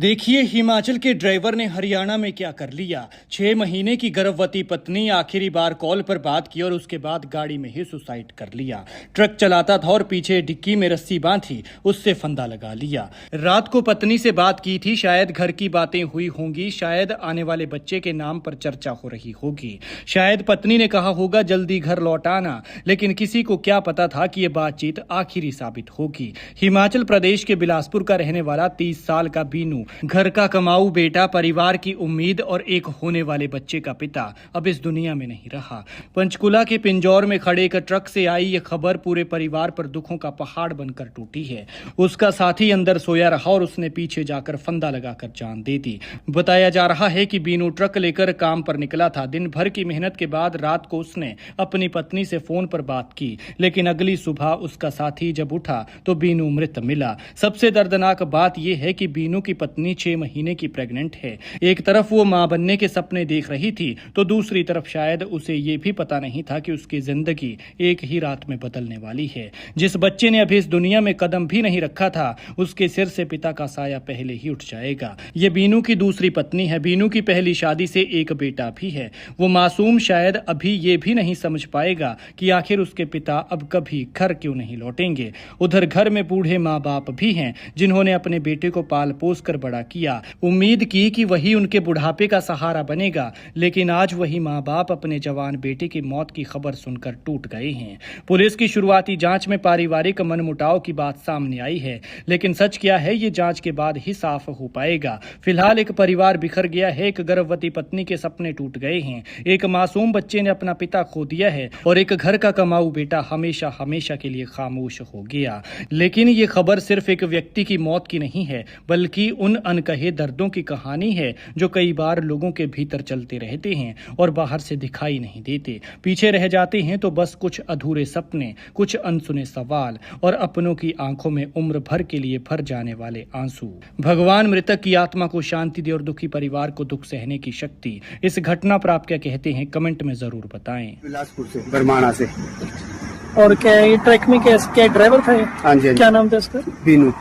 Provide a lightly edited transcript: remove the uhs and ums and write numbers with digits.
देखिए हिमाचल के ड्राइवर ने हरियाणा में क्या कर लिया। 6 महीने की गर्भवती पत्नी आखिरी बार कॉल पर बात की और उसके बाद गाड़ी में ही सुसाइड कर लिया। ट्रक चलाता था और पीछे डिक्की में रस्सी बांधी उससे फंदा लगा लिया। रात को पत्नी से बात की थी, शायद घर की बातें हुई होंगी, शायद आने वाले बच्चे के नाम पर चर्चा हो रही होगी, शायद पत्नी ने कहा होगा जल्दी घर लौट आना, लेकिन किसी को क्या पता था कि यह बातचीत आखिरी साबित होगी। हिमाचल प्रदेश के बिलासपुर का रहने वाला 30 साल का बीनू, घर का कमाऊ बेटा, परिवार की उम्मीद और एक होने वाले बच्चे का पिता अब इस दुनिया में नहीं रहा। पंचकुला के पिंजौर में खड़े एक ट्रक से आई ये खबर पूरे परिवार पर दुखों का पहाड़ बनकर टूटी है। उसका साथी अंदर सोया रहा और उसने पीछे जाकर फंदा लगाकर जान दे दी। बताया जा रहा है कि बीनू ट्रक लेकर काम पर निकला था। दिन भर की मेहनत के बाद रात को उसने अपनी पत्नी से फोन पर बात की, लेकिन अगली सुबह उसका साथी जब उठा तो बीनू मृत मिला। सबसे दर्दनाक बात यह है कि बीनू की पत्नी 6 महीने की प्रेग्नेंट है। एक तरफ वो मां बनने के सपने देख रही थी तो दूसरी तरफ शायद उसे ये भी पता नहीं था कि उसकी जिंदगी एक ही रात में बदलने वाली है। जिस बच्चे ने अभी इस दुनिया में कदम भी नहीं रखा था उसके सिर से पिता का साया पहले ही उठ जाएगा। ये बीनू की दूसरी पत्नी है। बीनू की पहली शादी से एक बेटा भी है। वो मासूम शायद अभी ये भी नहीं समझ पाएगा कि आखिर उसके पिता अब कभी घर क्यों नहीं लौटेंगे। उधर घर में बूढ़े माँ बाप भी हैं जिन्होंने अपने बेटे को पाल पोस कर बड़ा किया, उम्मीद की कि वही उनके बुढ़ापे का सहारा बनेगा, लेकिन आज वही माँ बाप अपने जवान बेटे की मौत की खबर सुनकर टूट गए हैं। पुलिस की शुरुआती जांच में पारिवारिक मनमुटाव की बात सामने आई है, लेकिन सच क्या है ये जांच के बाद ही साफ हो पाएगा। फिलहाल एक परिवार बिखर गया है, एक गर्भवती पत्नी के सपने टूट गए हैं, एक मासूम बच्चे ने अपना पिता खो दिया है और एक घर का कमाऊ बेटा हमेशा हमेशा के लिए खामोश हो गया। लेकिन ये खबर सिर्फ एक व्यक्ति की मौत की नहीं है, बल्कि उन अनकहे दर्दों की कहानी है जो कई बार लोगों के भीतर चलते रहते हैं और बाहर से दिखाई नहीं देते। पीछे रह जाते हैं तो बस कुछ अधूरे सपने, कुछ अनसुने सवाल और अपनों की आंखों में उम्र भर के लिए भर जाने वाले आंसू। भगवान मृतक की आत्मा को शांति दे और दुखी परिवार को दुख सहने की शक्ति। इस घटना पर आप क्या कहते हैं, कमेंट में जरूर बताएं। बिलासपुर से, बरमाणा से। और क्या ये ट्रक में क्या ड्राइवर था? हाँ जी। क्या नाम था इसका? बीनू।